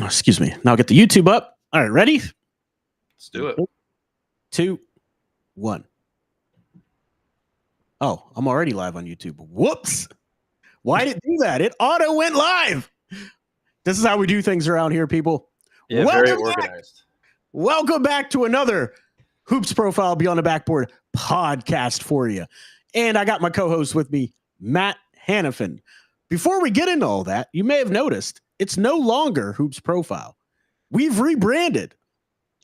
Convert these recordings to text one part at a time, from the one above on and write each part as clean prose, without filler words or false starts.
Excuse me. Now get the YouTube up. All right, ready? Let's do it. 2, 1. Oh, I'm already live on YouTube. Whoops. Why did it do that? It auto went live. This is how we do things around here, people. Yeah, very organized. Welcome back to another Hoops Profile Beyond the Backboard podcast for you. And I got my co-host with me, Matt Hanifan. Before we get into all that, you may have noticed it's no longer Hoops Profile. We've rebranded.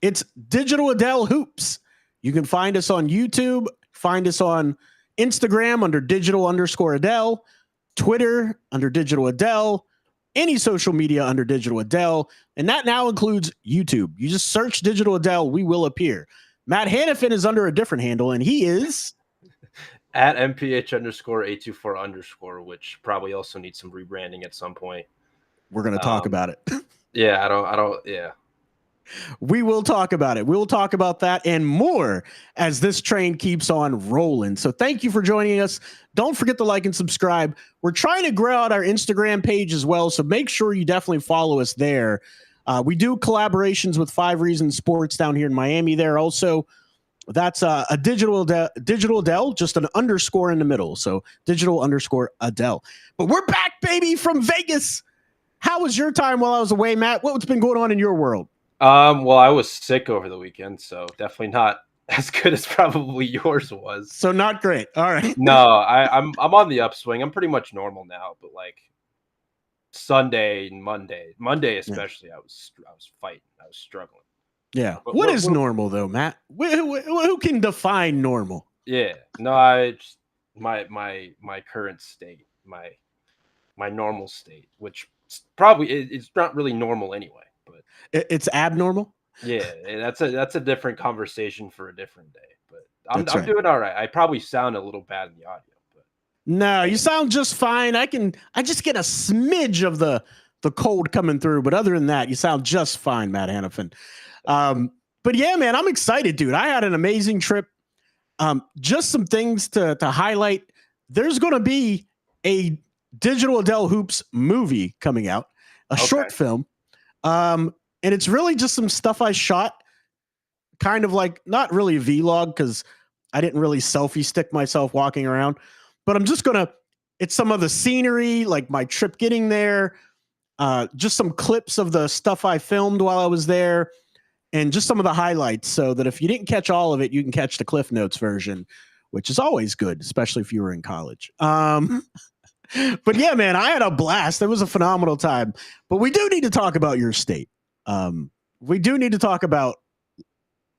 It's Digital Adel Hoops. You can find us on YouTube, find us on Instagram under digital_Adel, Twitter under Digital Adel, any social media under Digital Adel, and that now includes YouTube. You just search Digital Adel, we will appear. Matt Hanifan is under a different handle, and he is at MPH_824_, which probably also needs some rebranding at some point. We're going to talk about it. Yeah, I don't. Yeah. We will talk about it. We'll talk about that and more as this train keeps on rolling. So thank you for joining us. Don't forget to like and subscribe. We're trying to grow out our Instagram page as well, so make sure you definitely follow us there. We do collaborations with 5 Reasons Sports down here in Miami there also. That's a Digital Adel, just an underscore in the middle. So Digital_Adel. But we're back, baby, from Vegas. How was your time while I was away, Matt? What's been going on in your world? Well, I was sick over the weekend, so definitely not as good as probably yours was. So not great. All right. No, I'm on the upswing. I'm pretty much normal now, but like Sunday and Monday especially, yeah. I was fighting. I was struggling. Yeah. But what is normal though, Matt? Who can define normal? Yeah. No, my current state, my normal state, which probably it's not really normal anyway. But it's abnormal. Yeah, that's a different conversation for a different day. But I'm doing all right. I probably sound a little bad in the audio, but no, you sound just fine. I just get a smidge of the cold coming through, but other than that, you sound just fine, Matt Hanifan. But yeah, man, I'm excited, dude. I had an amazing trip. Just some things to highlight. There's going to be a Digital Adel Hoops movie coming out, a short film. And it's really just some stuff I shot, kind of like not really a vlog because I didn't really selfie stick myself walking around, but I'm just it's some of the scenery, like my trip getting there, just some clips of the stuff I filmed while I was there, and just some of the highlights so that if you didn't catch all of it, you can catch the Cliff Notes version, which is always good, especially if you were in college. But yeah, man, I had a blast. It was a phenomenal time. But we do need to talk about your state. We do need to talk about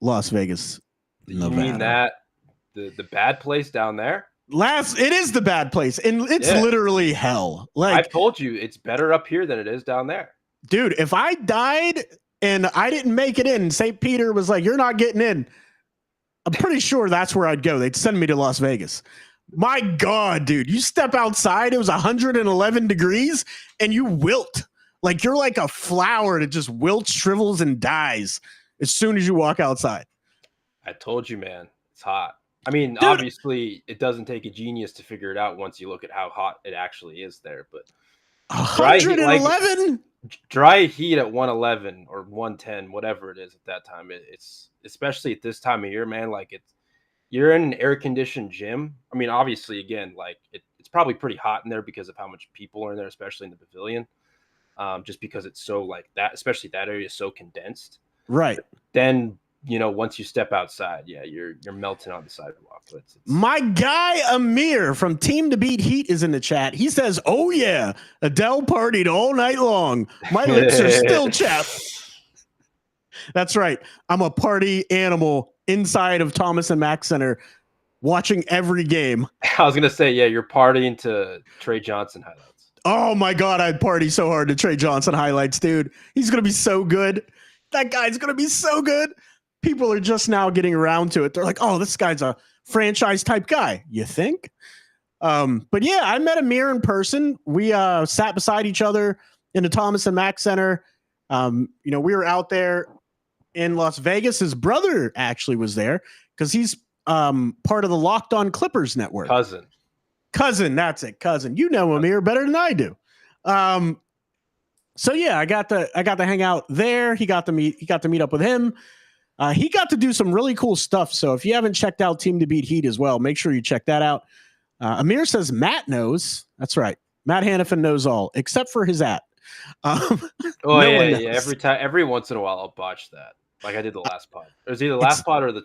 Las Vegas, Nevada. You mean that the bad place down there? It is the bad place, and it's literally hell. Like I've told you, it's better up here than it is down there. Dude, if I died and I didn't make it in, St. Peter was like, "You're not getting in," I'm pretty sure that's where I'd go. They'd send me to Las Vegas. My God, dude, you step outside, it was 111 degrees and you wilt. Like you're like a flower that just wilts, shrivels, and dies as soon as you walk outside. I told you, man, it's hot. I mean, dude, obviously it doesn't take a genius to figure it out once you look at how hot it actually is there. But 111? Dry heat at 111 or 110, whatever it is at that time. It's especially at this time of year, man, like you're in an air-conditioned gym. I mean, obviously, again, like it's probably pretty hot in there because of how much people are in there, especially in the pavilion. Just because it's so like that, especially that area is so condensed. Right. But then, once you step outside, yeah, you're melting on the sidewalk. It's my guy Amir from Team to Beat Heat is in the chat. He says, "Oh yeah, Adele partied all night long. My lips are still chapped." That's right. I'm a party animal inside of Thomas and Mack Center watching every game. I was going to say, yeah, you're partying to Trey Johnson highlights. Oh my God, I'd party so hard to Trey Johnson highlights, dude. He's going to be so good. That guy's going to be so good. People are just now getting around to it. They're like, oh, this guy's a franchise type guy. You think? But yeah, I met Amir in person. We sat beside each other in the Thomas and Mack Center. We were out there in Las Vegas. His brother actually was there because he's part of the Locked On Clippers network. Cousin, that's it. Cousin. You know Amir better than I do. So yeah, I got to hang out there. He got to meet up with him. He got to do some really cool stuff. So if you haven't checked out Team to Beat Heat as well, make sure you check that out. Amir says Matt knows. That's right. Matt Hanifan knows all except for his at. Every once in a while, I'll botch that, like I did the last pod. It was either the last pod or the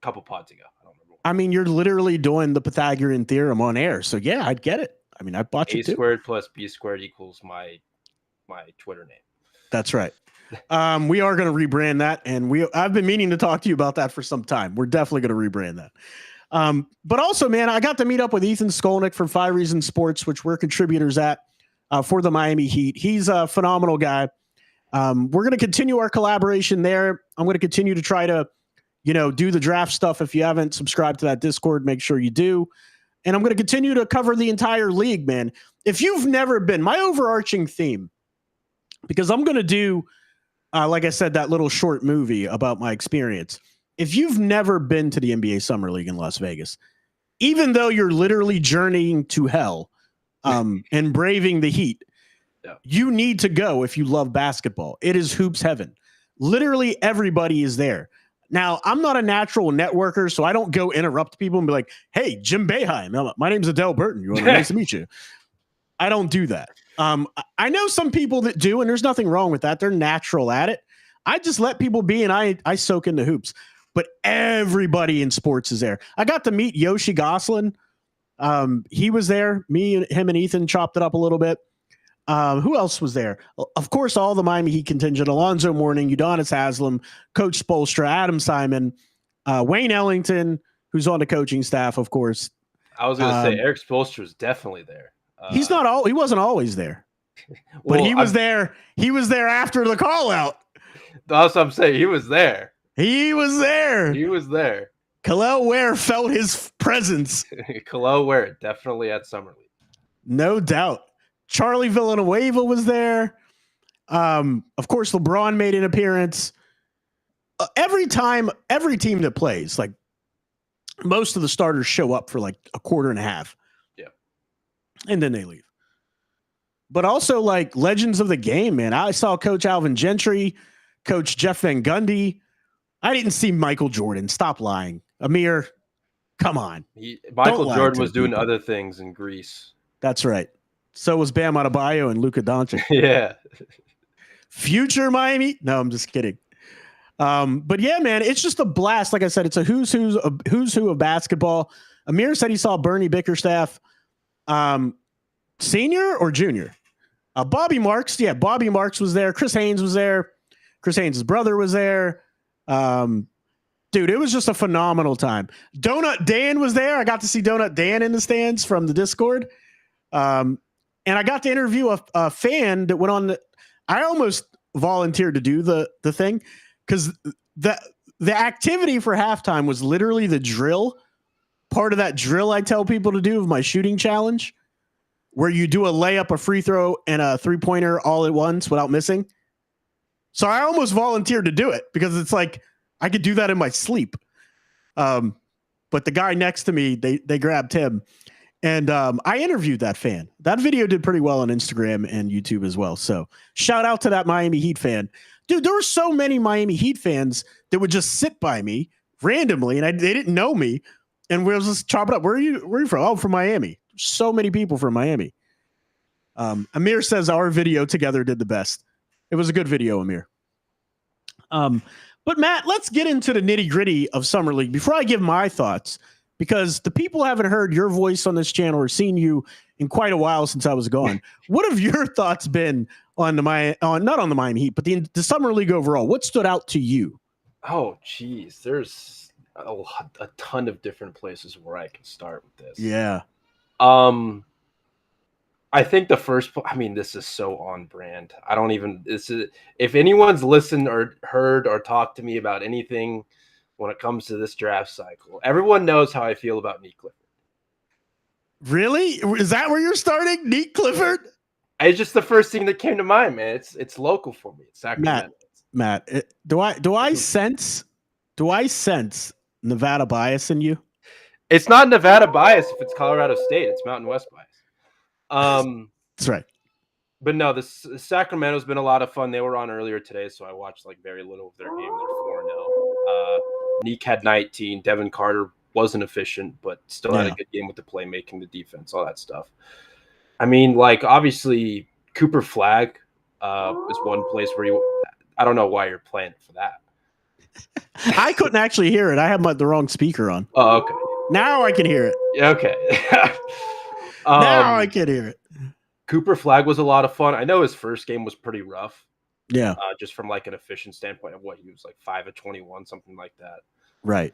couple pods ago. I don't remember. I mean, you're literally doing the Pythagorean theorem on air, so yeah, I'd get it. I mean, I'd botch it too. A squared plus B squared equals my Twitter name. That's right. We are going to rebrand that, and I've been meaning to talk to you about that for some time. We're definitely going to rebrand that. But also, man, I got to meet up with Ethan Skolnick from 5 Reasons Sports, which we're contributors at for the Miami Heat. He's a phenomenal guy. We're going to continue our collaboration there. I'm going to continue to try to, do the draft stuff. If you haven't subscribed to that Discord, make sure you do. And I'm going to continue to cover the entire league, man. If you've never been, my overarching theme, because I'm going to do, like I said, that little short movie about my experience. If you've never been to the NBA Summer League in Las Vegas, even though you're literally journeying to hell and braving the heat, you need to go if you love basketball. It is hoops heaven. Literally everybody is there. Now, I'm not a natural networker, so I don't go interrupt people and be like, hey, Jim Boeheim, my name's Adel Burton. Nice to meet you. I don't do that. I know some people that do, and there's nothing wrong with that. They're natural at it. I just let people be, and I soak into hoops. But everybody in sports is there. I got to meet Yoshi Gosselin. He was there. Him and Ethan chopped it up a little bit. Who else was there? Of course, all the Miami Heat contingent: Alonzo Mourning, Udonis Haslem, Coach Spoelstra, Adam Simon, Wayne Ellington, who's on the coaching staff, of course. I was going to say Eric Spoelstra was definitely there. He wasn't always there, but he was there. He was there after the call out. That's what I'm saying. He was there. He was there. Khalil Ware felt his presence. Khalil Ware definitely at Summer League. No doubt. Charlie Villanueva was there. Of course, LeBron made an appearance. Every team that plays, like most of the starters show up for like a quarter and a half. Yeah. And then they leave. But also like legends of the game, man. I saw Coach Alvin Gentry, Coach Jeff Van Gundy. I didn't see Michael Jordan. Stop lying. Amir, come on. Michael Jordan was doing other things in Greece. That's right. So was Bam Adebayo and Luka Doncic. Yeah. Future Miami? No, I'm just kidding. But yeah, man, it's just a blast. Like I said, it's a who's who of basketball. Amir said he saw Bernie Bickerstaff, senior or junior. Bobby Marks. Yeah, Bobby Marks was there. Chris Haynes was there. Chris Haynes' brother was there. Dude, it was just a phenomenal time. Donut Dan was there. I got to see Donut Dan in the stands from the Discord. And I got to interview a fan that went on. I almost volunteered to do the thing because the activity for halftime was literally the drill. Part of that drill I tell people to do of my shooting challenge, where you do a layup, a free throw, and a 3-pointer all at once without missing. So I almost volunteered to do it because it's like I could do that in my sleep. But the guy next to me, they grabbed him. And I interviewed that fan. That video did pretty well on Instagram and YouTube as well. So shout out to that Miami Heat fan. Dude, there were so many Miami Heat fans that would just sit by me randomly, and they didn't know me. And we was just chopping up. Where are you from? Oh, from Miami. So many people from Miami. Amir says our video together did the best. It was a good video, Amir. But Matt, let's get into the nitty gritty of Summer League before I give my thoughts, because the people haven't heard your voice on this channel or seen you in quite a while since I was gone. What have your thoughts been on not on the Miami Heat, but the Summer League overall? What stood out to you? Oh, geez, there's a ton of different places where I can start with this. Yeah. I think the first, this is so on brand. If anyone's listened or heard or talked to me about anything when it comes to this draft cycle, everyone knows how I feel about Nick Clifford. Really? Is that where you're starting? Nick Clifford? It's just the first thing that came to mind, man. It's local for me. It's Sacramento. Matt, do I sense Nevada bias in you? It's not Nevada bias if it's Colorado State. It's Mountain West bias. That's right. But no, Sacramento's been a lot of fun. They were on earlier today, so I watched like very little of their game. They're 4-0. Neek had 19. Devin Carter wasn't efficient, but still had a good game with the playmaking, the defense, all that stuff. I mean, like, obviously, Cooper Flagg is one place where I don't know why you're playing it for that. I couldn't actually hear it. I had the wrong speaker on. Oh, okay. Now I can hear it. Okay. Now I can hear it. Cooper Flagg was a lot of fun. I know his first game was pretty rough. Yeah. Just from like an efficient standpoint of what he was like 5 of 21, something like that. Right.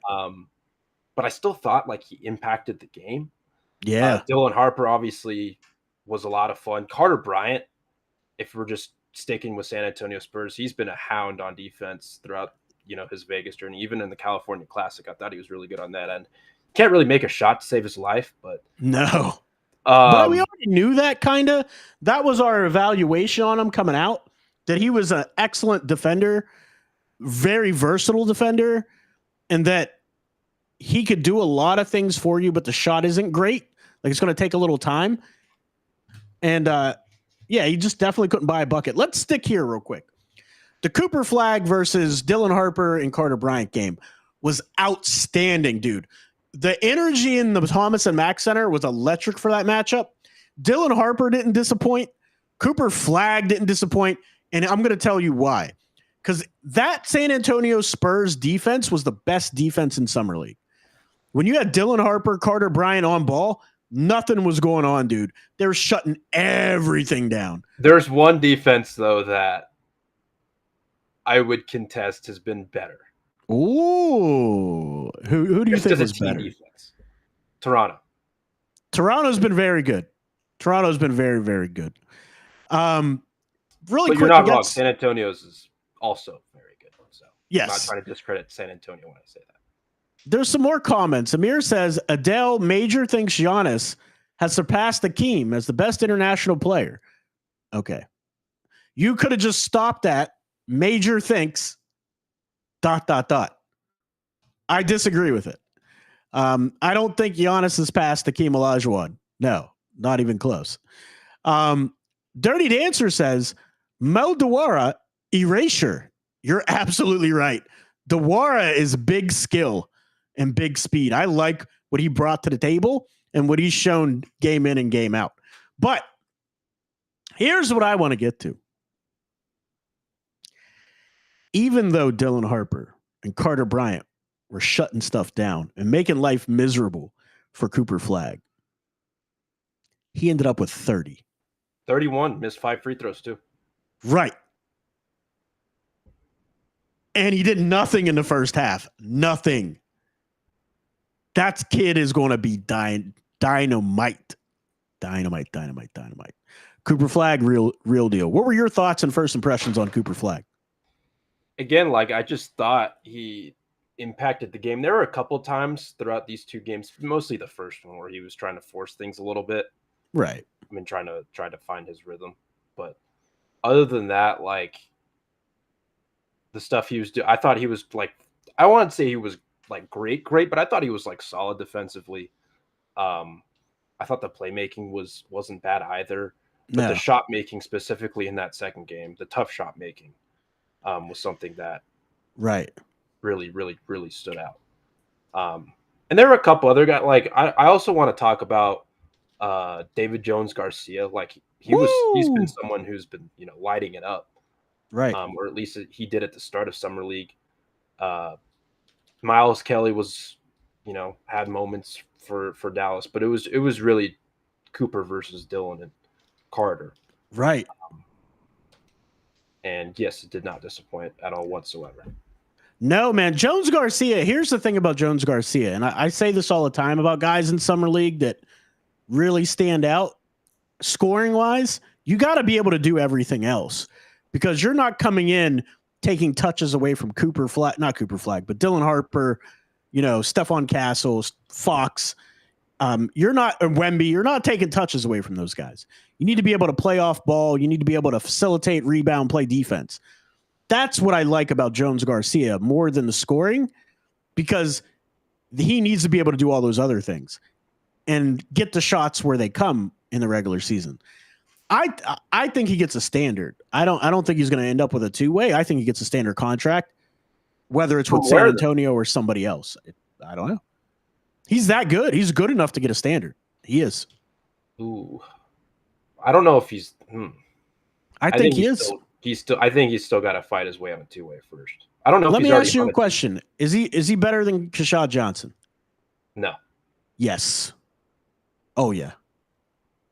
But I still thought like he impacted the game. Yeah. Dylan Harper obviously was a lot of fun. Carter Bryant, if we're just sticking with San Antonio Spurs, he's been a hound on defense throughout, his Vegas journey. Even in the California Classic, I thought he was really good on that end. Can't really make a shot to save his life, but no. But we already knew that kind of. That was our evaluation on him coming out, that he was an excellent defender, very versatile defender, and that he could do a lot of things for you, but the shot isn't great. Like, it's going to take a little time. And, he just definitely couldn't buy a bucket. Let's stick here real quick. The Cooper Flagg versus Dylan Harper and Carter Bryant game was outstanding, dude. The energy in the Thomas and Mack Center was electric for that matchup. Dylan Harper didn't disappoint. Cooper Flagg didn't disappoint. And I'm going to tell you why. Because that San Antonio Spurs defense was the best defense in Summer League. When you had Dylan Harper, Carter Bryant on ball, nothing was going on, dude. They were shutting everything down. There's one defense, though, that I would contest has been better. Ooh. Who do you think was better? Defense. Toronto. Toronto's been very good. Toronto's been very, very good. Really but quick. You're not wrong. San Antonio's is also very good. So yes. I'm not trying to discredit San Antonio when I say that. There's some more comments. Amir says, Adel Major thinks Giannis has surpassed Hakeem as the best international player. Okay. You could have just stopped at Major thinks ... I disagree with it. I don't think Giannis has passed Hakeem Olajuwon. No, not even close. Dirty Dancer says, Mel Dewara, erasure. You're absolutely right. Dewara is big skill and big speed. I like what he brought to the table and what he's shown game in and game out. But here's what I want to get to. Even though Dylan Harper and Carter Bryant were shutting stuff down and making life miserable for Cooper Flagg, he ended up with 30. 31, missed 5 free throws too. Right. And he did nothing in the first half. Nothing. That kid is going to be dynamite. Dynamite. Cooper Flagg, real deal. What were your thoughts and first impressions on Cooper Flagg? Again, like, I just thought he impacted the game. There were a couple times throughout these two games, mostly the first one, where he was trying to force things a little bit. Right. I mean, trying to find his rhythm. But other than that, like, the stuff he was doing, I thought he was like, I wouldn't say he was like great, but I thought he was like solid defensively. I thought the playmaking wasn't bad either. But the shot making specifically in that second game, the tough shot making, was something that really stood out. And there were a couple other guys. Like, I also want to talk about David Jones Garcia. Like, he's been someone who's been, lighting it up. Right. Or at least he did at the start of Summer League. Miles Kelly was, had moments for Dallas, but it was really Cooper versus Dylan and Carter. Right. And yes, it did not disappoint at all whatsoever. No, man. Jones Garcia, here's the thing about Jones Garcia, and I say this all the time about guys in Summer League that really stand out scoring-wise. You got to be able to do everything else because you're not coming in taking touches away from not Cooper Flagg, but Dylan Harper, Stephon Castle, Fox. You're not Wemby. You're not taking touches away from those guys. You need to be able to play off ball. You need to be able to facilitate, rebound, play defense. That's what I like about Jones Garcia more than the scoring, because he needs to be able to do all those other things and get the shots where they come in the regular season. I think he gets a standard. I don't think he's going to end up with a two-way. I think he gets a standard contract, whether it's with San Antonio or somebody else. I don't know. He's that good. He's good enough to get a standard. He is. Ooh, I don't know if he's. I think he is. I think he's still got to fight his way on a two-way first. I don't know. Let me ask you a question. Is he better than Keshad Johnson? No. Yes. Oh yeah.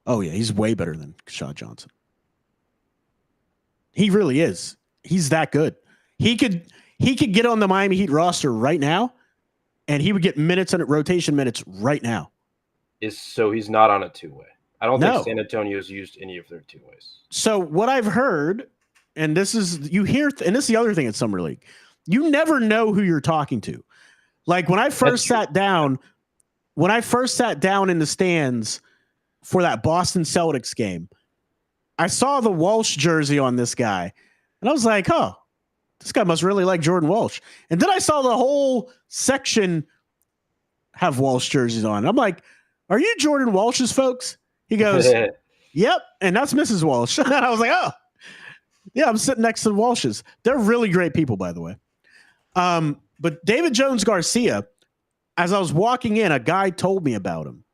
He's way better than Keshad Johnson. He really is. He's that good. He could get on the Miami Heat roster right now, and he would get minutes and rotation minutes right now. So he's not on a two-way. I don't think San Antonio's used any of their two-ways. So what I've heard, and this is and this is the other thing at Summer League, you never know who you're talking to. Like when I first sat down in the stands for that Boston Celtics game, I saw the Walsh jersey on this guy, and I was like, "Oh, this guy must really like Jordan Walsh." And then I saw the whole section have Walsh jerseys on. I'm like, "Are you Jordan Walsh's folks?" He goes, "Yep," and that's Mrs. Walsh. And I was like, "Oh, yeah, I'm sitting next to the Walshes. They're really great people, by the way." But David Jones Garcia, as I was walking in, a guy told me about him,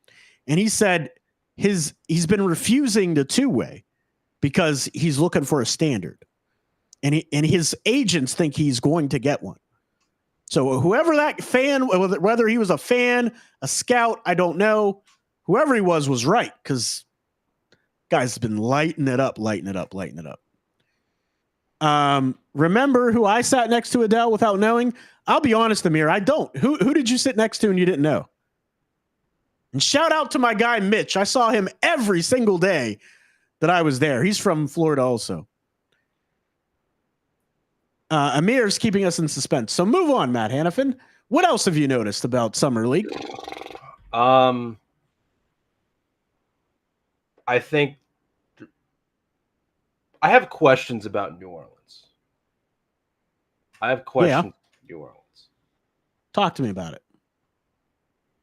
and he said he's been refusing the two-way because he's looking for a standard, and his agents think he's going to get one. So whoever that fan, whether he was a fan, a scout, I don't know. Whoever he was right, because guy's been lighting it up. Remember who I sat next to, Adel, without knowing? I'll be honest, Amir, I don't. Who did you sit next to and you didn't know? And shout out to my guy, Mitch. I saw him every single day that I was there. He's from Florida also. Amir's keeping us in suspense. So move on, Matt Hanifan. What else have you noticed about Summer League? I think I have questions about New Orleans. New Orleans. Talk to me about it.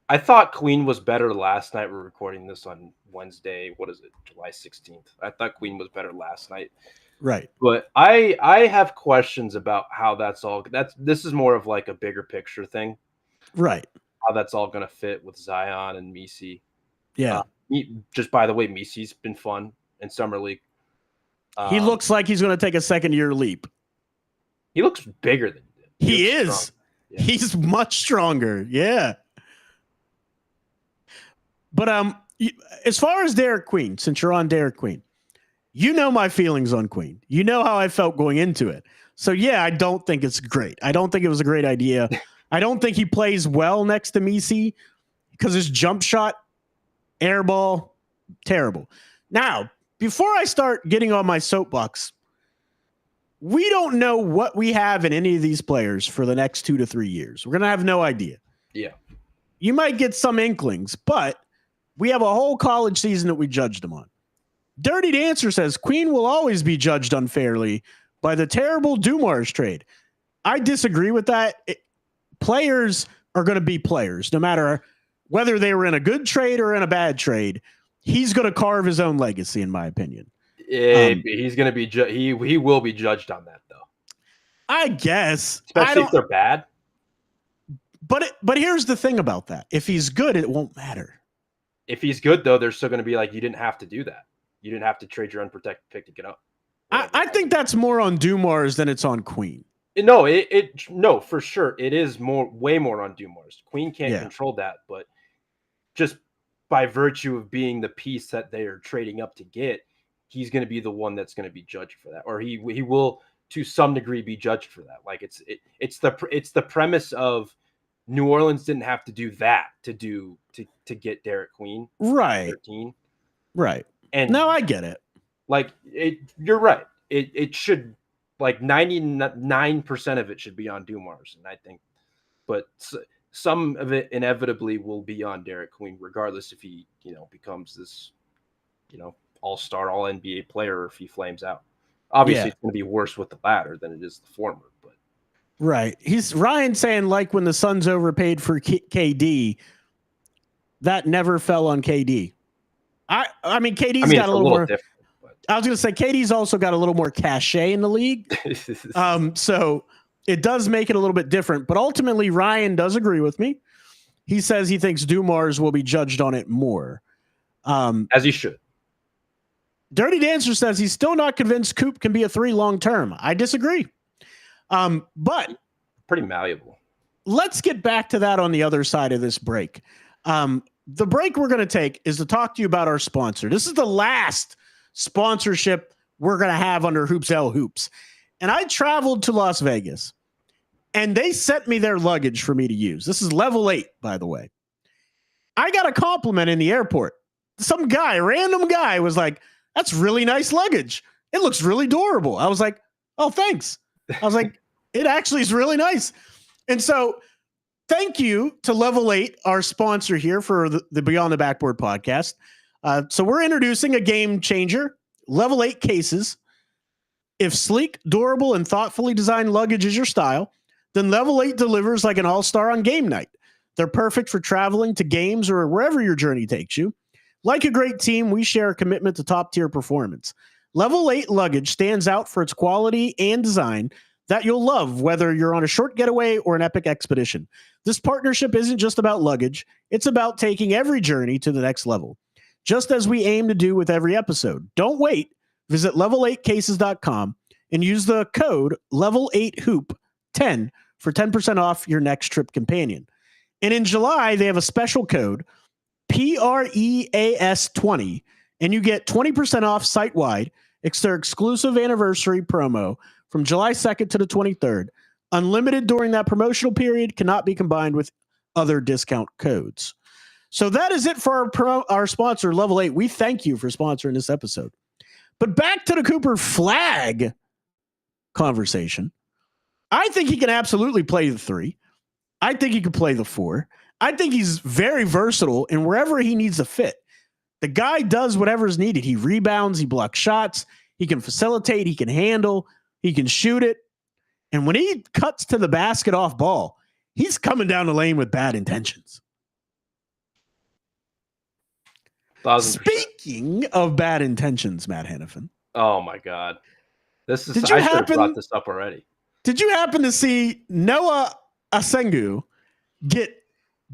I thought Queen was better last night. We're recording this on Wednesday. What is it? July 16th. I thought Queen was better last night. Right. But I have questions about how this is more of like a bigger picture thing. Right. How that's all going to fit with Zion and Messi. Yeah. Just by the way, Messi's been fun in Summer League. He looks like he's going to take a second-year leap. He looks bigger than he did. He is. Yeah. He's much stronger. Yeah. But as far as Derek Queen, since you're on Derek Queen, you know my feelings on Queen. You know how I felt going into it. So, yeah, I don't think it's great. I don't think it was a great idea. I don't think he plays well next to Messi because his jump shot, air ball, terrible. Now, before I start getting on my soapbox, we don't know what we have in any of these players for the next 2 to 3 years. We're going to have no idea. Yeah. You might get some inklings, but we have a whole college season that we judged them on. Dirty Dancer says Queen will always be judged unfairly by the terrible Dumars trade. I disagree with that. Players are going to be players, no matter whether they were in a good trade or in a bad trade. He's going to carve his own legacy, in my opinion. He's going to be he will be judged on that, though. I guess, especially if they're bad. But here's the thing about that: if he's good, it won't matter. If he's good, though, they're still going to be like, you didn't have to do that. You didn't have to trade your unprotected pick to get up. I think that's more on Dumars than it's on Queen. No, for sure. It is way more on Dumars. Queen can't control that, but just by virtue of being the piece that they are trading up to get, he's going to be the one that's going to be judged for that, or he will to some degree be judged for that. Like it's the premise of New Orleans didn't have to do that to get Derek Queen, right? 13, right. And no, I get it. Like you're right. It should, like 99% of it should be on Dumars, and I think, but some of it inevitably will be on Derek Queen, regardless if he becomes this all-star, all-NBA player, or if he flames out. Obviously, it's going to be worse with the latter than it is the former. But right, he's Ryan saying like when the Suns overpaid for KD, that never fell on KD. I mean, KD's got a little more. I was going to say KD's also got a little more cachet in the league. So it does make it a little bit different. But ultimately, Ryan does agree with me. He says he thinks Dumars will be judged on it more. As he should. Dirty Dancer says he's still not convinced Coop can be a 3 long term. I disagree. But pretty malleable. Let's get back to that on the other side of this break. The break we're going to take is to talk to you about our sponsor. This is the last sponsorship we're going to have under Hoops L Hoops. And I traveled to Las Vegas, and they sent me their luggage for me to use. This is level 8, by the way. I got a compliment in the airport. Some guy, random guy, was like, "That's really nice luggage. It looks really durable." I was like, "Oh, thanks." I was like, "It actually is really nice." And so thank you to Level 8, our sponsor here for the Beyond the Backboard podcast. So we're introducing a game changer, Level 8 cases. If sleek, durable, and thoughtfully designed luggage is your style, then Level 8 delivers like an all-star on game night. They're perfect for traveling to games or wherever your journey takes you. Like a great team, we share a commitment to top-tier performance. Level 8 luggage stands out for its quality and design that you'll love, whether you're on a short getaway or an epic expedition. This partnership isn't just about luggage. It's about taking every journey to the next level, just as we aim to do with every episode. Don't wait. Visit level8cases.com and use the code level8hoop10 for 10% off your next trip companion. And in July, they have a special code, PREAS20, and you get 20% off site-wide. It's their exclusive anniversary promo from July 2nd to the 23rd. Unlimited during that promotional period, cannot be combined with other discount codes. So that is it for our sponsor, Level 8. We thank you for sponsoring this episode. But back to the Cooper Flag conversation. I think he can absolutely play the 3. I think he can play the 4. I think he's very versatile in wherever he needs to fit. The guy does whatever is needed. He rebounds, he blocks shots, he can facilitate, he can handle, he can shoot it. And when he cuts to the basket off ball, he's coming down the lane with bad intentions. 1,000%. Speaking of bad intentions, Matt Hanifan. Oh my God. I should have brought this up already. Did you happen to see Noah Asengu get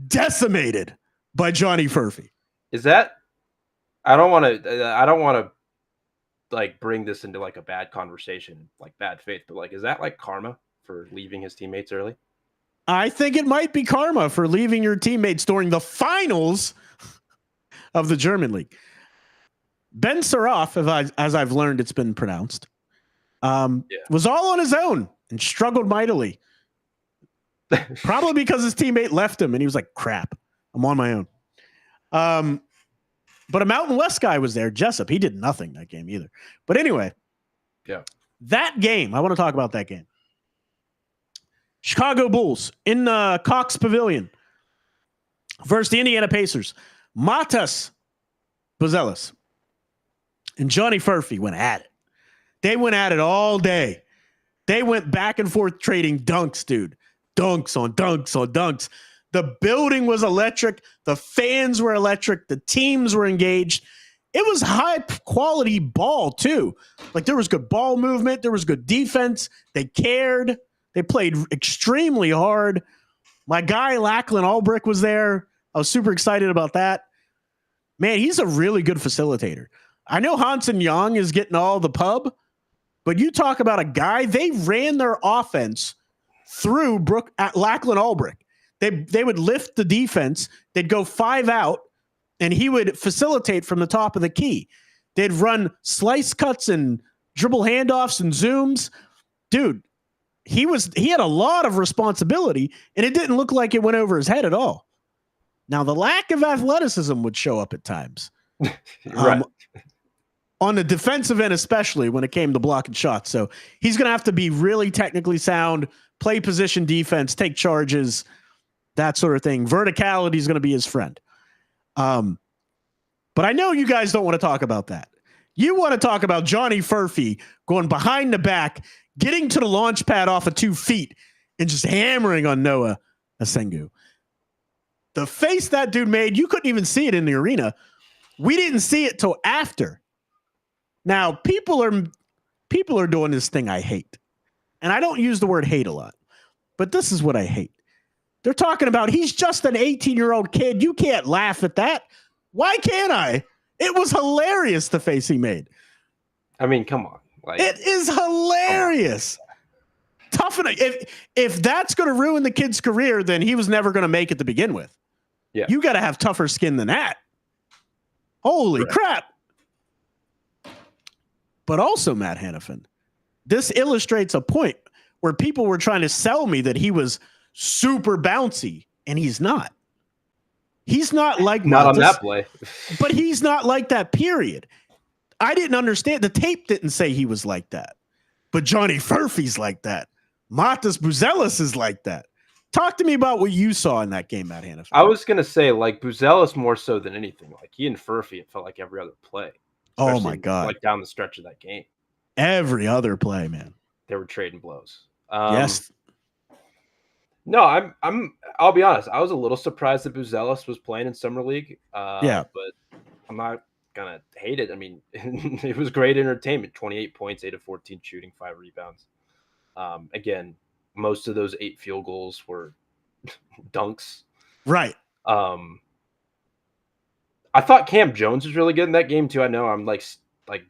decimated by Johnny Furphy? Is that, I don't want to like bring this into like a bad conversation, like bad faith, but like, is that like karma for leaving his teammates early? I think it might be karma for leaving your teammates during the finals of the German league. Ben Saraf, as I've learned it's been pronounced, was all on his own and struggled mightily. Probably because his teammate left him and he was like, crap, I'm on my own. But a Mountain West guy was there, Jessup. He did nothing that game either. But anyway, that game, I want to talk about that game. Chicago Bulls in Cox Pavilion versus the Indiana Pacers. Matas Buzelis and Johnny Furphy went at it. They went at it all day. They went back and forth trading dunks, dude. Dunks on dunks on dunks. The building was electric. The fans were electric. The teams were engaged. It was high quality ball too. Like there was good ball movement. There was good defense. They cared. They played extremely hard. My guy Lachlan Albrecht was there. I was super excited about that. Man, he's a really good facilitator. I know Hansen Young is getting all the pub, but you talk about a guy, they ran their offense through Lachlan Albrecht. They would lift the defense. They'd go 5 out, and he would facilitate from the top of the key. They'd run slice cuts and dribble handoffs and zooms. Dude, he had a lot of responsibility, and it didn't look like it went over his head at all. Now, the lack of athleticism would show up at times. Right. On the defensive end, especially when it came to blocking shots. So he's going to have to be really technically sound, play position defense, take charges, that sort of thing. Verticality is going to be his friend. But I know you guys don't want to talk about that. You want to talk about Johnny Furphy going behind the back, getting to the launch pad off of 2 feet, and just hammering on Noah Asengu. The face that dude made, you couldn't even see it in the arena. We didn't see it till after. Now, people are doing this thing I hate. And I don't use the word hate a lot, but this is what I hate. They're talking about he's just an 18-year-old kid. You can't laugh at that. Why can't I? It was hilarious, the face he made. I mean, come on. Like, it is hilarious. Tough enough. If that's going to ruin the kid's career, then he was never going to make it to begin with. Yeah. You got to have tougher skin than that. Holy crap. But also, Matt Hanifan, this illustrates a point where people were trying to sell me that he was super bouncy, and he's not. He's not like not on that play. But he's not like that, period. I didn't understand. The tape didn't say he was like that. But Johnny Furphy's like that. Matas Buzelis is like that. Talk to me about what you saw in that game, Matt Hanifan. I was going to say, like, Buzelis more so than anything. Like, he and Furphy, it felt like every other play. Oh, my God. Like, down the stretch of that game. Every other play, man. They were trading blows. Yes. No, I'll be honest. I was a little surprised that Buzelis was playing in Summer League. Yeah. But I'm not going to hate it. I mean, it was great entertainment. 28 points, 8 of 14 shooting, 5 rebounds. Again, most of those 8 field goals were dunks. Right. I thought Cam Jones was really good in that game too. I know I'm like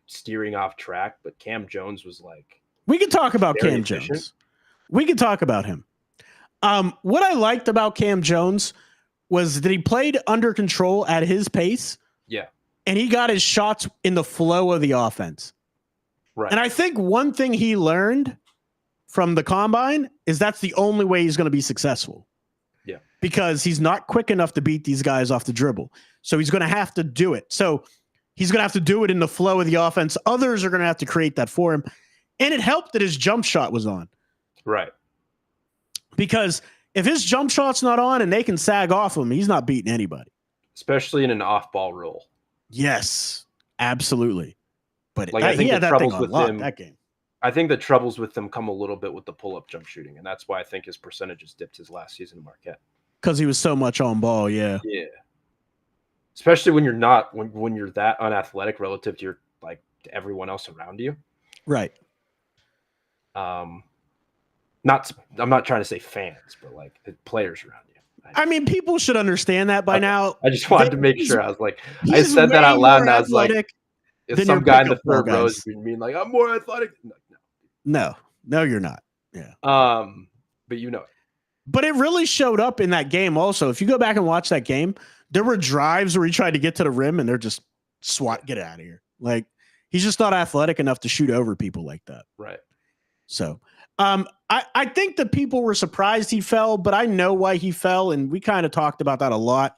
steering off track, but Cam Jones was like. We can talk about Cam efficient. Jones. We can talk about him. What I liked about Cam Jones was that he played under control at his pace. Yeah. And he got his shots in the flow of the offense. Right. And I think one thing he learned from the combine is that's the only way he's going to be successful. Yeah. Because he's not quick enough to beat these guys off the dribble. So he's going to have to do it. So he's going to have to do it in the flow of the offense. Others are going to have to create that for him. And it helped that his jump shot was on. Right. Because if his jump shot's not on and they can sag off him, he's not beating anybody. Especially in an off-ball role. Yes, absolutely. But like, I think the troubles with him that game. I think the troubles with them come a little bit with the pull-up jump shooting, and that's why I think his percentages dipped his last season in Marquette. Because he was so much on ball, yeah. Yeah. Especially when you're not when you're that unathletic relative to to everyone else around you. Right. I'm not trying to say fans, but like the players around you. I mean, people should understand that by now. I just wanted to make sure. I was like, I said that out loud, and I was like, if some guy in the third row is being like, I'm more athletic. No, you're not. Yeah. But you know it. But it really showed up in that game also. If you go back and watch that game, there were drives where he tried to get to the rim and they're just get out of here. Like, he's just not athletic enough to shoot over people like that. Right. So I think that people were surprised he fell, but I know why he fell. And we kind of talked about that a lot,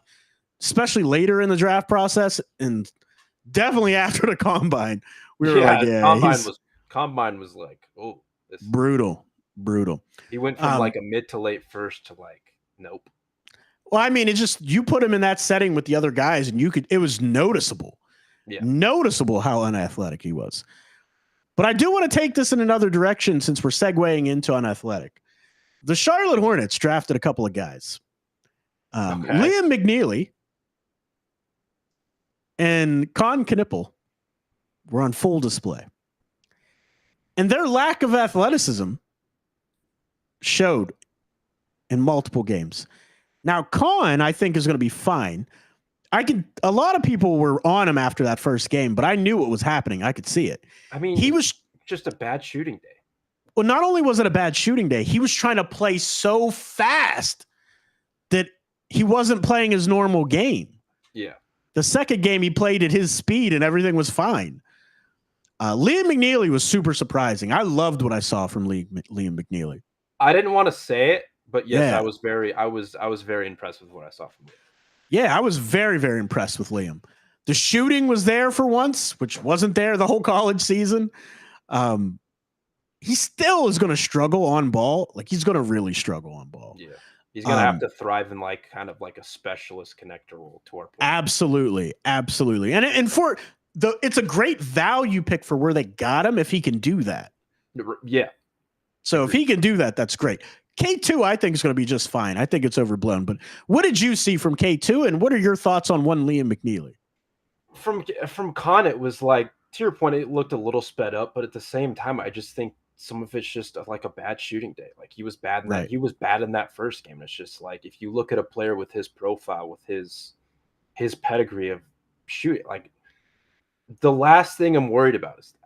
especially later in the draft process and definitely after the combine. We were like, yeah, combine was like, oh, this brutal. He went from like a mid to late first to like, nope. Well, I mean, you put him in that setting with the other guys and it was noticeable. Yeah. Noticeable how unathletic he was. But I do want to take this in another direction since we're segueing into unathletic. The Charlotte Hornets drafted a couple of guys. Liam McNeely and Con Knippel were on full display. And their lack of athleticism showed in multiple games. Now, Con, I think, is going to be fine. A lot of people were on him after that first game, but I knew what was happening. I could see it. I mean, he was just a bad shooting day. Well, not only was it a bad shooting day, he was trying to play so fast that he wasn't playing his normal game. Yeah. The second game he played at his speed and everything was fine. Liam McNeely was super surprising. I loved what I saw from Liam McNeely. I didn't want to say it, but yes, yeah. I was very impressed with what I saw from Liam. Yeah, I was very, very impressed with Liam. The shooting was there for once, which wasn't there the whole college season. He still is going to struggle on ball. Like, he's going to really struggle on ball. Yeah. He's going to have to thrive in like kind of like a specialist connector role to our point. Absolutely. Absolutely. And it's a great value pick for where they got him if he can do that. Yeah. So if he can do that, that's great. K2, I think, is going to be just fine. I think it's overblown. But what did you see from K2, and what are your thoughts on one Liam McNeely? From Con, it was like to your point, it looked a little sped up, but at the same time, I just think some of it's just like a bad shooting day. Like he was bad in that. Right. He was bad in that first game. It's just like if you look at a player with his profile, with his pedigree of shooting, like the last thing I'm worried about is that.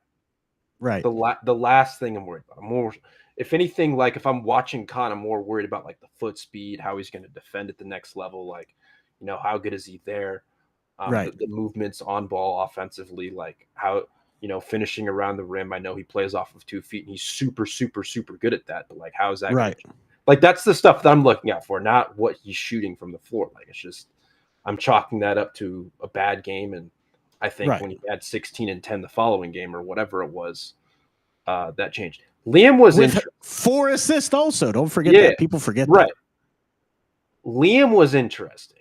Right. The last thing I'm worried about. I'm more, if anything, like if I'm watching Khan, I'm more worried about like the foot speed, how he's going to defend at the next level. Like, how good is he there? Right. The movements on ball offensively, like how, finishing around the rim. I know he plays off of 2 feet and he's super, super, super good at that. But like, how is that? Right. Like, that's the stuff that I'm looking out for, not what he's shooting from the floor. Like, it's just, I'm chalking that up to a bad game. And I think when he had 16 and 10 the following game or whatever it was, that changed. Liam was with 4 assists also. Don't forget that. People forget right. that. Liam was interesting.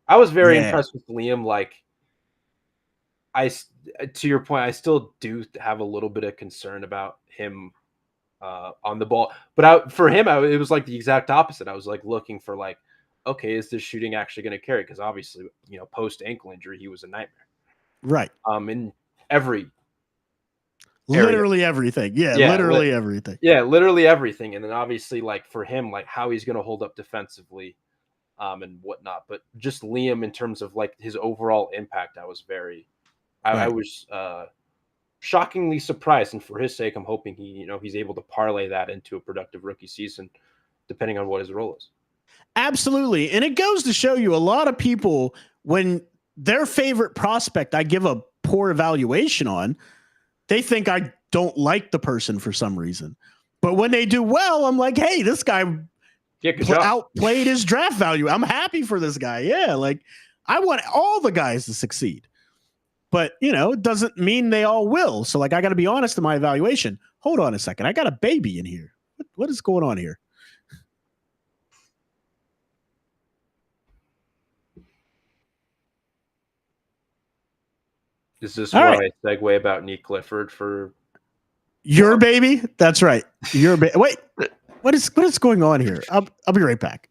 I was very impressed with Liam. Like, to your point, I still do have a little bit of concern about him on the ball. But for him, it was like the exact opposite. I was like looking for like, okay, is this shooting actually going to carry? Because obviously, post ankle injury, he was a nightmare. Right. In every literally everything. Yeah, literally everything. Yeah, literally everything. And then obviously, like for him, like how he's going to hold up defensively. And whatnot, but just Liam in terms of like his overall impact, I was I was shockingly surprised, and for his sake, I'm hoping he's able to parlay that into a productive rookie season, depending on what his role is. Absolutely, and it goes to show you a lot of people when their favorite prospect I give a poor evaluation on, they think I don't like the person for some reason, but when they do well, I'm like, hey, this guy. Yeah, outplayed his draft value. I'm happy for this guy. Yeah, like I want all the guys to succeed. But, it doesn't mean they all will. So, like, I got to be honest in my evaluation. Hold on a second. I got a baby in here. What is going on here? Is this why I segue about Nick Clifford for your baby? That's right. Your baby. Wait. What is going on here? I'll be right back.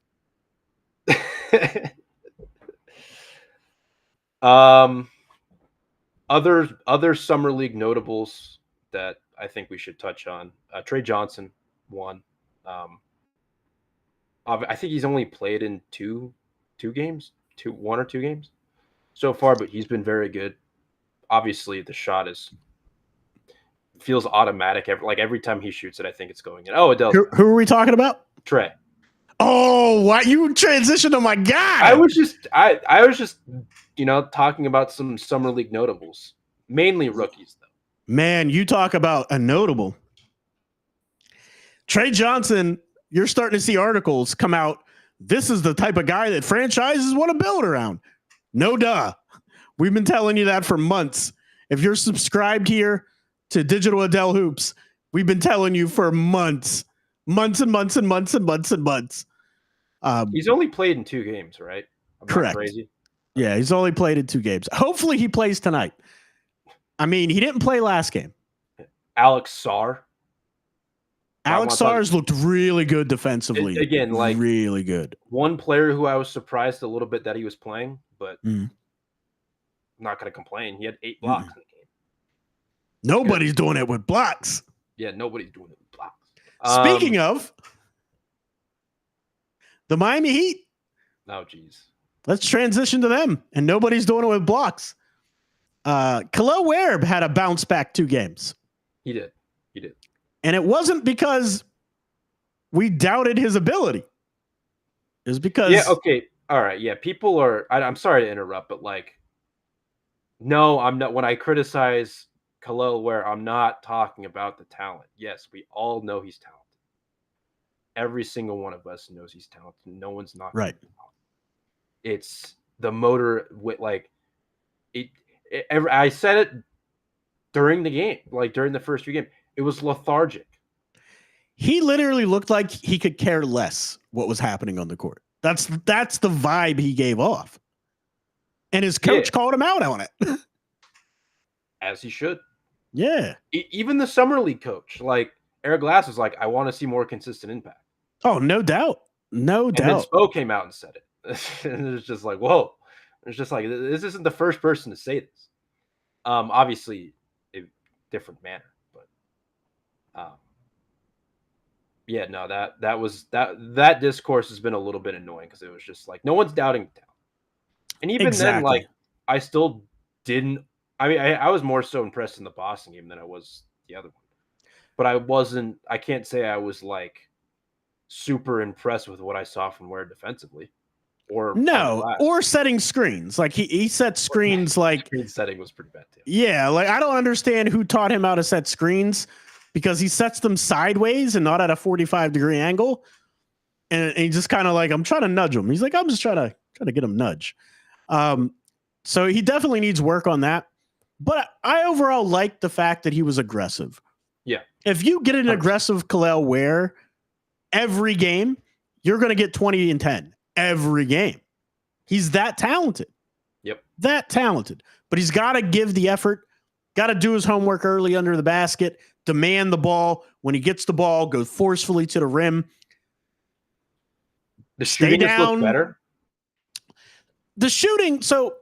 Other summer league notables that I think we should touch on. Trey Johnson won. I think he's only played in two games, 1 or 2 games so far, but he's been very good. Obviously, the shot feels automatic. Every time he shoots it, I think it's going in. Oh, Adel. Who are we talking about? Trey. Oh, why you transitioned to my guy? I was just talking about some summer league notables, mainly rookies though. Man, you talk about a notable. Trey Johnson, you're starting to see articles come out. This is the type of guy that franchises want to build around. No duh. We've been telling you that for months. If you're subscribed here to Digital Adel Hoops, we've been telling you for months and months and months and months and months. He's only played in 2 games, right? Correct. Crazy. Yeah, he's only played in 2 games. Hopefully he plays tonight. I mean, he didn't play last game. Alex Sarr. Alex Sarr's looked really good defensively. Again, like really good. One player who I was surprised a little bit that he was playing, but I'm not going to complain. He had 8 blocks in the game. Nobody's doing it with blocks. Yeah, nobody's doing it with blocks. Speaking of the Miami Heat. Oh, geez. Let's transition to them. And nobody's doing it with blocks. Khalil Ware had a bounce back 2 games. He did. And it wasn't because we doubted his ability. It was because... Yeah, okay. All right. Yeah, people are... I'm sorry to interrupt, but no, I'm not... When I criticize Khalil Ware, I'm not talking about the talent. Yes, we all know he's talented. Every single one of us knows he's talented. No one's not right. It's the motor with I said it during the game, during the first 3 games. It was lethargic. He literally looked like he could care less what was happening on the court. That's the vibe he gave off. And his coach called him out on it. As he should. Yeah. Even the summer league coach, Eric Glass was I want to see more consistent impact. Oh, no doubt. No doubt. And then Spo came out and said it. And it was just whoa. It's just this isn't the first person to say this. Obviously, different manner. But yeah, no, that discourse has been a little bit annoying because it was just like no one's doubting talent. And even then, Exactly. like I still didn't. I mean, I was more so impressed in the Boston game than I was the other one. But I wasn't. I can't say I was like super impressed with what I saw from Ware defensively, or on the No, glass. or setting screens. Like he set screens like Screen setting was pretty bad too. yeah, like I don't understand who taught him how to set screens because he sets them sideways and not at a 45-degree angle. And he just kind of like, I'm trying to nudge him. He's like, I'm just trying to get him nudge. So he definitely needs work on that. But I overall like the fact that he was aggressive. Yeah. If you get an 100%. aggressive Khalil Ware every game, you're going to get 20 and 10 every game. He's that talented. Yep. That talented. But he's got to give the effort, got to do his homework early under the basket, demand the ball. When he gets the ball, go forcefully to the rim. The shooting just looked better. The shooting, so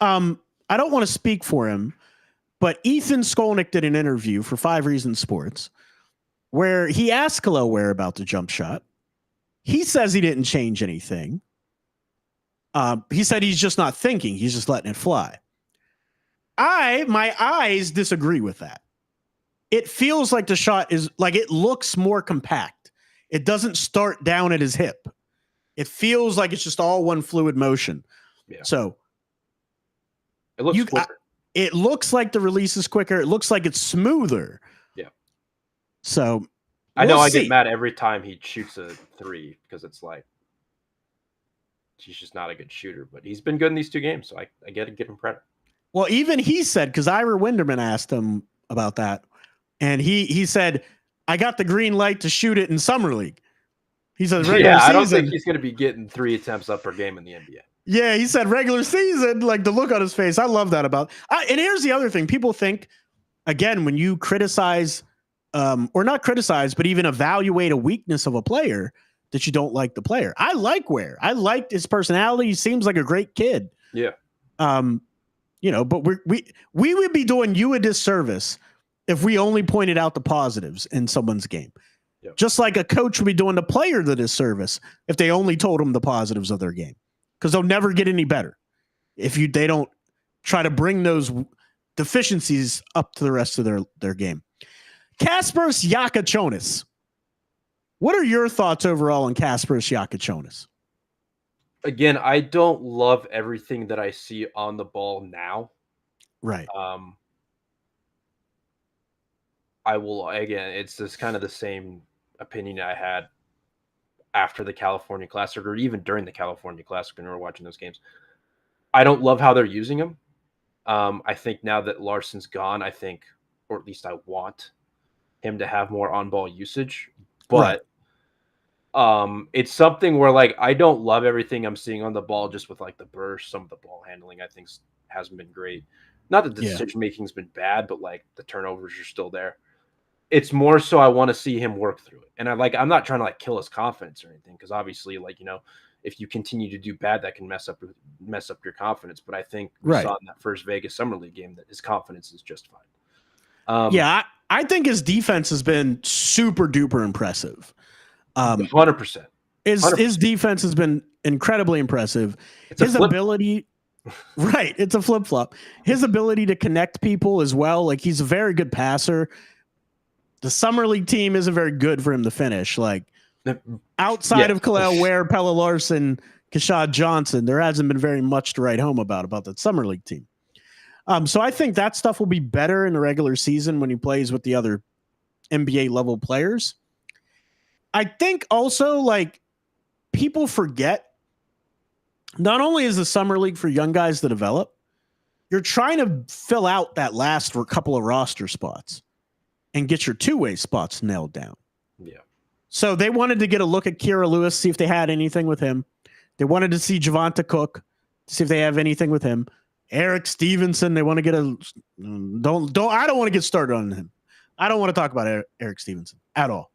I don't want to speak for him, but Ethan Skolnick did an interview for 5 Reasons Sports where he asked Khalil Ware about the jump shot. He says he didn't change anything. He said he's just not thinking. He's just letting it fly. My eyes disagree with that. It feels like the shot is like it looks more compact. It doesn't start down at his hip. It feels like it's just all one fluid motion. Yeah. So it looks quicker. It looks like the release is quicker. It looks like it's smoother. Yeah. So I know I get mad every time he shoots a 3 because it's like he's just not a good shooter, but he's been good in these 2 games, so I get to give him credit. Well, even he said, because Ira Winderman asked him about that, and he said, I got the green light to shoot it in Summer League. He said, regular season, I don't think he's going to be getting 3 attempts up per game in the NBA. Yeah, he said regular season, like the look on his face. I love that about. And here's the other thing. People think, again, when you criticize, or not criticize, but even evaluate a weakness of a player, that you don't like the player. I like Ware. I liked his personality. He seems like a great kid. Yeah. But we would be doing you a disservice if we only pointed out the positives in someone's game. Yep. Just like a coach would be doing the player the disservice if they only told them the positives of their game. Because they'll never get any better if they don't try to bring those deficiencies up to the rest of their game. Kasparas Giacochonis. What are your thoughts overall on Kasparas Giacochonis? Again, I don't love everything that I see on the ball now. Right. I will, again, it's just kind of the same opinion I had after the California Classic or even during the California Classic when we were watching those games. I don't love how they're using him. I think now that Larson's gone, I think, or at least I want him to have more on-ball usage. But it's something where, like, I don't love everything I'm seeing on the ball just with, like, the burst. Some of the ball handling, I think, hasn't been great. Not that the decision-making's been bad, but, like, the turnovers are still there. It's more so I want to see him work through it. And I'm not trying to like kill his confidence or anything, because obviously, like, if you continue to do bad, that can mess up your confidence. But I think we saw in that first Vegas Summer League game that his confidence is justified. I think his defense has been super duper impressive. 100%. His defense has been incredibly impressive. His ability, right? It's a flip flop. His ability to connect people as well. Like, he's a very good passer. The Summer League team isn't very good for him to finish. Like, outside of Khalil Ware, Pelle Larsson, Keshad Johnson, there hasn't been very much to write home about that Summer League team. So I think that stuff will be better in the regular season when he plays with the other NBA level players. I think also, like, people forget, not only is the Summer League for young guys to develop, you're trying to fill out that last couple of roster spots and get your two-way spots nailed down. Yeah. So they wanted to get a look at Kira Lewis, see if they had anything with him. They wanted to see Javonte Cook, see if they have anything with him. Eric Stevenson, they want to get I don't want to get started on him. I don't want to talk about Eric Stevenson at all.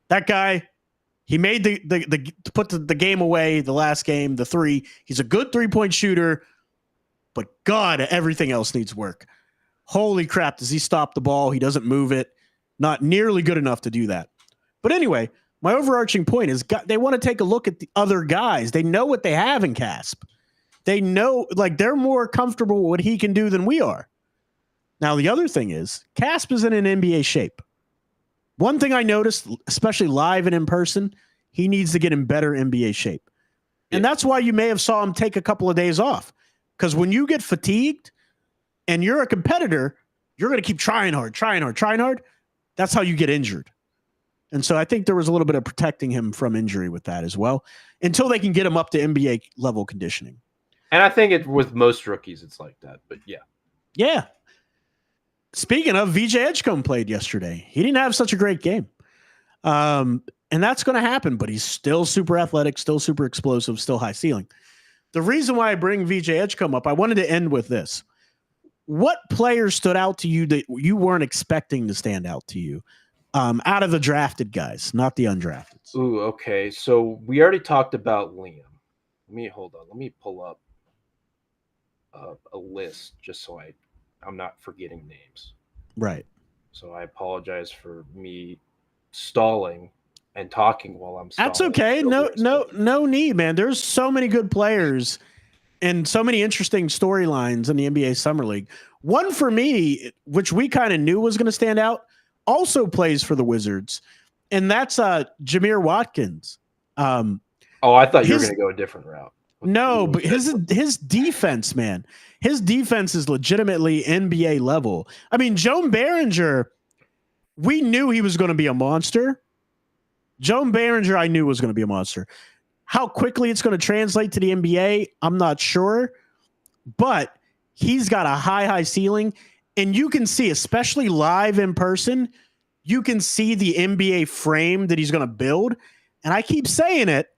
That guy, he made the game away, the last game, the 3. He's a good 3-point shooter, but God, everything else needs work. Holy crap, does he stop the ball? He doesn't move it. Not nearly good enough to do that. But anyway, my overarching point is they want to take a look at the other guys. They know what they have in Casp. They know, like, they're more comfortable with what he can do than we are. Now, the other thing is, Casp is in an NBA shape. One thing I noticed, especially live and in person, he needs to get in better NBA shape. And that's why you may have saw him take a couple of days off. Because when you get fatigued and you're a competitor, you're going to keep trying hard. That's how you get injured. And so I think there was a little bit of protecting him from injury with that as well, until they can get him up to NBA level conditioning. And I think with most rookies, it's like that. But yeah. Yeah. Speaking of, VJ Edgecombe played yesterday. He didn't have such a great game. And that's going to happen, but he's still super athletic, still super explosive, still high ceiling. The reason why I bring VJ Edgecombe up, I wanted to end with this. What players stood out to you that you weren't expecting to stand out to you out of the drafted guys, not the undrafted? Ooh, okay. So we already talked about Liam. Hold on. Let me pull up a list just so I'm not forgetting names. Right. So I apologize for me stalling and talking while I'm stalling. That's okay. No need, man. There's so many good players and so many interesting storylines in the NBA Summer League. One for me, which we kind of knew was going to stand out, also plays for the Wizards, and that's Jameer Watkins. I thought you were going to go a different route. No, but his defense, man, his defense is legitimately NBA level. I mean, Joan Behringer, we knew he was going to be a monster. Joan Behringer, I knew was going to be a monster. How quickly it's going to translate to the NBA, I'm not sure. But he's got a high ceiling. And you can see, especially live in person, you can see the NBA frame that he's going to build. And I keep saying it.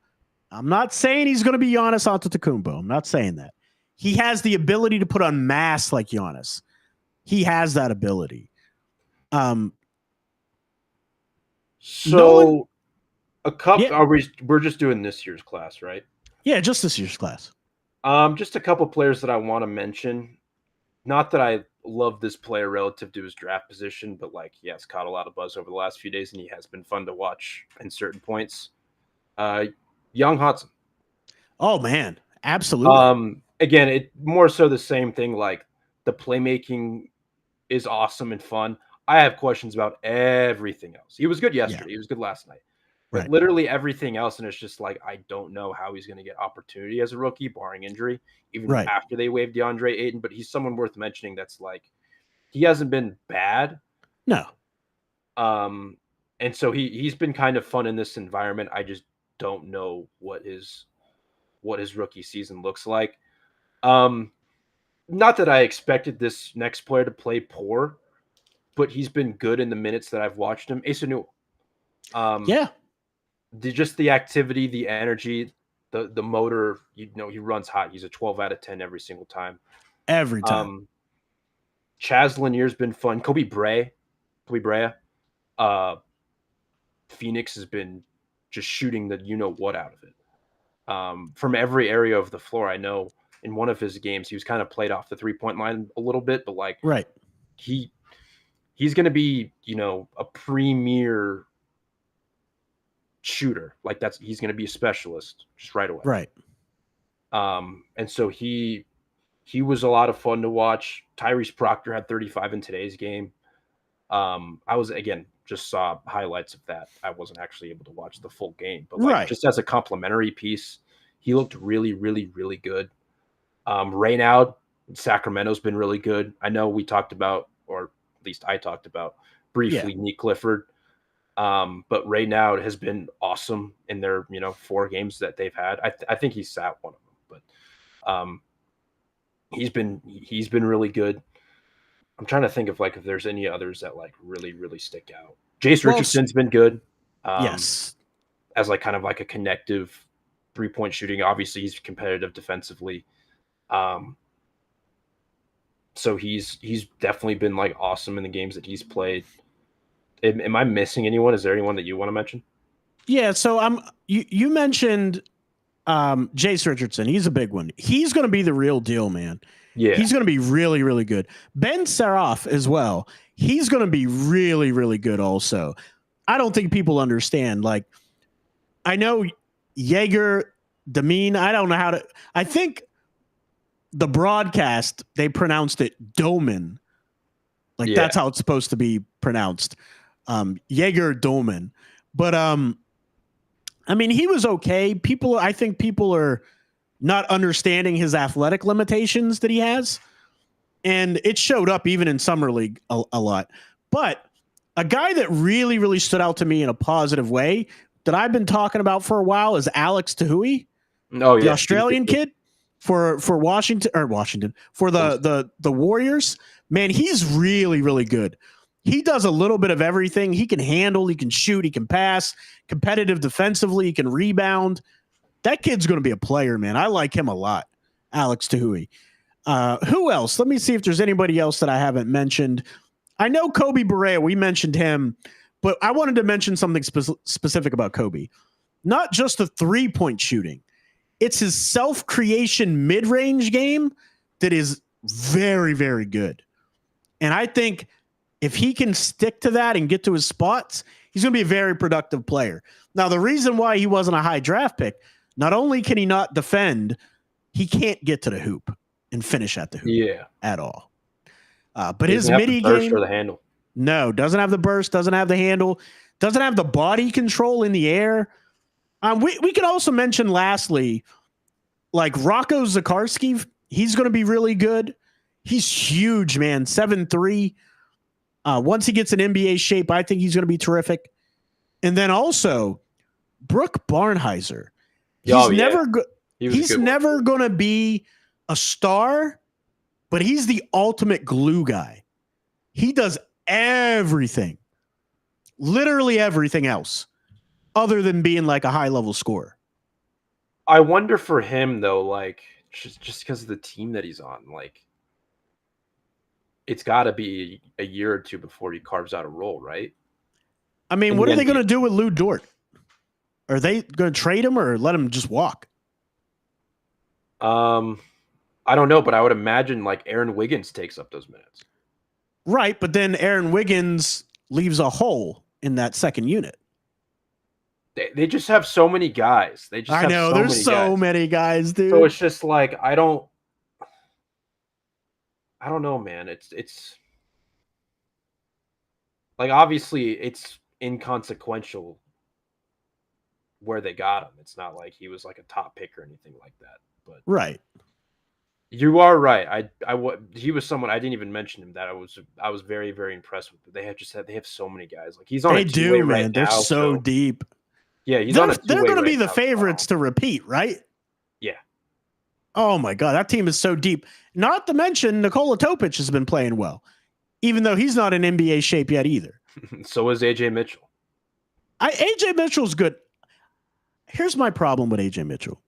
I'm not saying he's going to be Giannis Antetokounmpo. I'm not saying that. He has the ability to put on mass like Giannis. He has that ability. A couple. Yeah. We're just doing this year's class, right? Yeah, just this year's class. Just a couple players that I want to mention. Not that I love this player relative to his draft position, but like he has caught a lot of buzz over the last few days, and he has been fun to watch in certain points. Young Hudson. Oh man, absolutely. Again, it more so the same thing. Like the playmaking is awesome and fun. I have questions about everything else. He was good yesterday. Yeah. He was good last night. But literally everything else, and it's just like I don't know how he's going to get opportunity as a rookie, barring injury, even after they waived DeAndre Ayton. But he's someone worth mentioning. That's like he hasn't been bad. No. And so he's been kind of fun in this environment. I just don't know what his rookie season looks like. Not that I expected this next player to play poor, but he's been good in the minutes that I've watched him. Asa Newell. Yeah. Just the activity, the energy, the motor, he runs hot. He's a 12 out of 10 every single time. Every time. Chaz Lanier's been fun. Kobe Brea. Phoenix has been just shooting the what out of it. From every area of the floor. I know in one of his games, he was kind of played off the 3-point line a little bit, but like he's going to be, a premier shooter. Like he's going to be a specialist just right away. Right. And so he was a lot of fun to watch. Tyrese Proctor had 35 in today's game. I just saw highlights of that. I wasn't actually able to watch the full game, but just as a complimentary piece, he looked really, really, really good. Raynaud in Sacramento's been really good. I know we talked about, or at least I talked about briefly, Nick Clifford. But Raynaud has been awesome in their, 4 games that they've had. I think he sat one of them, but he's been really good. I'm trying to think of if there's any others that really, really stick out. Jace Richardson's been good. Yes. As kind of a connective 3-point shooting. Obviously he's competitive defensively. So he's definitely been awesome in the games that he's played. Am I missing anyone? Is there anyone that you want to mention? Yeah. So you mentioned Jace Richardson, he's a big one. He's going to be the real deal, man. Yeah. He's going to be really, really good. Ben Seraph as well. He's going to be really, really good also. I don't think people understand. Like, I know Jaeger, Demine, I don't know how to. I think the broadcast, they pronounced it Doman. Like, that's how it's supposed to be pronounced. Jaeger Doman. But, I mean, he was okay. I think people are not understanding his athletic limitations that he has. And it showed up even in Summer League a lot. But a guy that really, really stood out to me in a positive way that I've been talking about for a while is Alex Tahui, the Australian kid for Washington, for the Warriors. Man, he's really, really good. He does a little bit of everything. He can handle, he can shoot, he can pass, competitive defensively, he can rebound. That kid's going to be a player, man. I like him a lot, Alex Tahui. Who else? Let me see if there's anybody else that I haven't mentioned. I know Kobe Barea, we mentioned him, but I wanted to mention something specific about Kobe. Not just the three-point shooting. It's his self-creation mid-range game that is very, very good. And I think if he can stick to that and get to his spots, he's going to be a very productive player. Now, the reason why he wasn't a high draft pick, not only can he not defend, he can't get to the hoop and finish at the hoop at all. But his midi game, or the handle. No, doesn't have the burst, doesn't have the handle, doesn't have the body control in the air. We could also mention lastly, like Rocco Zakarski, he's going to be really good. He's huge, man, 7'3". Once he gets in NBA shape, I think he's going to be terrific. And then also, Brooke Barnhizer. He's never going to be a star, but he's the ultimate glue guy. He does everything, literally everything else, other than being like a high-level scorer. I wonder for him, though, like, just because of the team that he's on, like, it's got to be a year or two before he carves out a role, right? I mean, what are they going to do with Lou Dort? Are they going to trade him or let him just walk? I don't know, but I would imagine like Aaron Wiggins takes up those minutes. Right, but then Aaron Wiggins leaves a hole in that second unit. They just have so many guys. There's so many guys, dude. So it's just like I don't know, man. It's like obviously it's inconsequential where they got him. It's not like he was like a top pick or anything like that. But right. You are right. He was someone I didn't even mention him that I was very, very impressed with. But they have so many guys. Like he's on. They do, man. Right They're now, so deep. Yeah, they're going to be the favorites to repeat, right? Yeah. Oh my God, that team is so deep. Not to mention Nikola Topic has been playing well, even though he's not in NBA shape yet either. So is AJ Mitchell. AJ Mitchell's good. Here's my problem with AJ Mitchell.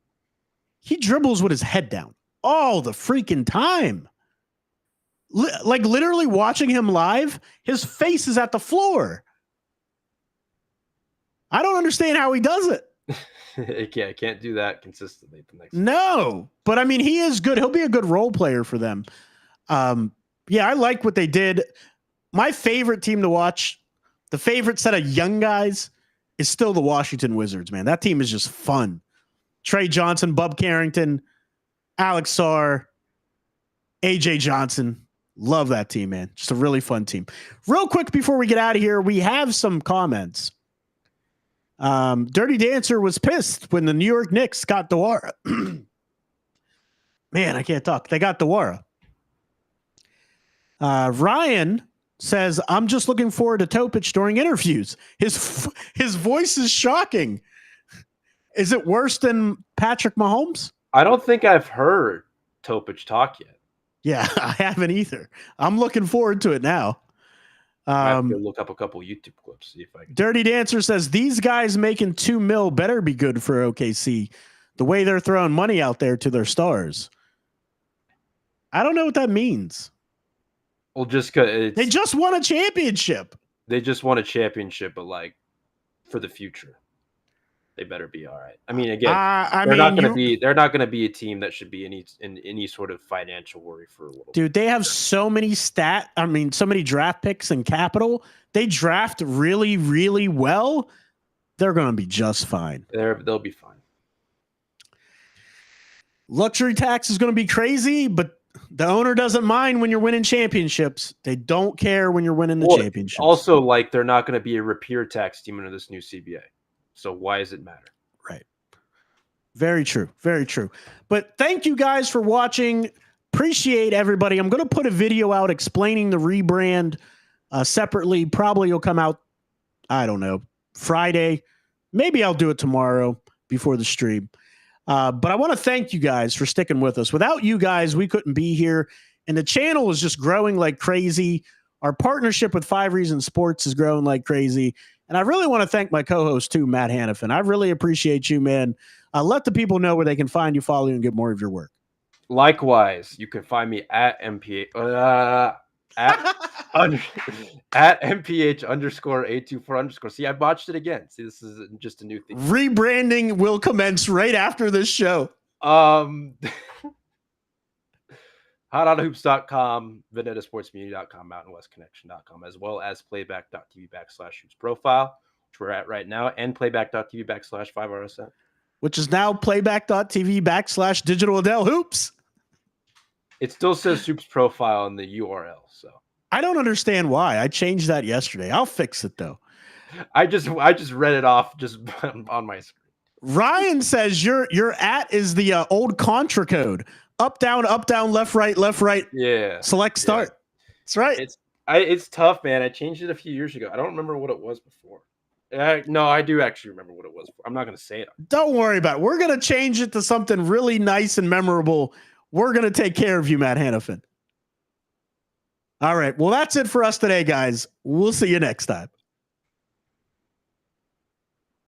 He dribbles with his head down all the freaking time. Like literally watching him live, his face is at the floor. I don't understand how he does it. I can't do that consistently. No, but I mean, he is good. He'll be a good role player for them. I like what they did. My favorite team to watch, the favorite set of young guys, is still the Washington Wizards, man. That team is just fun. Trey Johnson, Bub Carrington, Alex Sarr, AJ Johnson. Love that team, man. Just a really fun team. Real quick before we get out of here, we have some comments. Dirty Dancer was pissed when the New York Knicks got Dewara. Man, I can't talk. They got Dewara. Ryan says, I'm just looking forward to Topic during interviews. His voice is shocking. Is it worse than Patrick Mahomes? I don't think I've heard Topic talk yet. Yeah, I haven't either. I'm looking forward to it now. I have to look up a couple YouTube clips. See if I can. Dirty Dancer says, these guys making $2 million better be good for OKC. The way they're throwing money out there to their stars. I don't know what that means. Well, just because they just won a championship. They just won a championship, but like for the future. They better be all right. I mean, again, I they're not mean, going to be. They're not going to be a team that should be in any sort of financial worry for a little. Dude, they have so many so many draft picks and capital. They draft really, really well. They're going to be just fine. They'll be fine. Luxury tax is going to be crazy, but the owner doesn't mind when you're winning championships. They don't care when you're winning the championships. Also, like, they're not going to be a repair tax team under this new CBA. So why does it matter? Right. Very true. Very true. But thank you guys for watching. Appreciate everybody. I'm going to put a video out explaining the rebrand separately. Probably will come out, I don't know, Friday. Maybe I'll do it tomorrow before the stream. But I want to thank you guys for sticking with us. Without you guys, we couldn't be here. And the channel is just growing like crazy. Our partnership with 5 Reasons Sports is growing like crazy. And I really want to thank my co-host too, Matt Hanifan. I really appreciate you, man. Let the people know where they can find you, follow you, and get more of your work. Likewise, you can find me at MPH at MPH_824_. See, I botched it again. See, this is just a new thing. Rebranding will commence right after this show. HotOutHoops.com, VenettaSportsMedia.com, MountainWestConnection.com, as well as playback.tv/hoops profile, which we're at right now, and playback.tv/5RSN. Which is now playback.tv/digital Adel Hoops. It still says Hoops profile in the URL, so. I don't understand why. I changed that yesterday. I'll fix it, though. I just read it off just on my screen. Ryan says your at is the old Contra code. Up, down, left, right. Yeah. Select start. Yeah. That's right. It's tough, man. I changed it a few years ago. I don't remember what it was before. No, I do actually remember what it was. I'm not going to say it. Don't worry about it. We're going to change it to something really nice and memorable. We're going to take care of you, Matt Hanifan. All right. Well, that's it for us today, guys. We'll see you next time.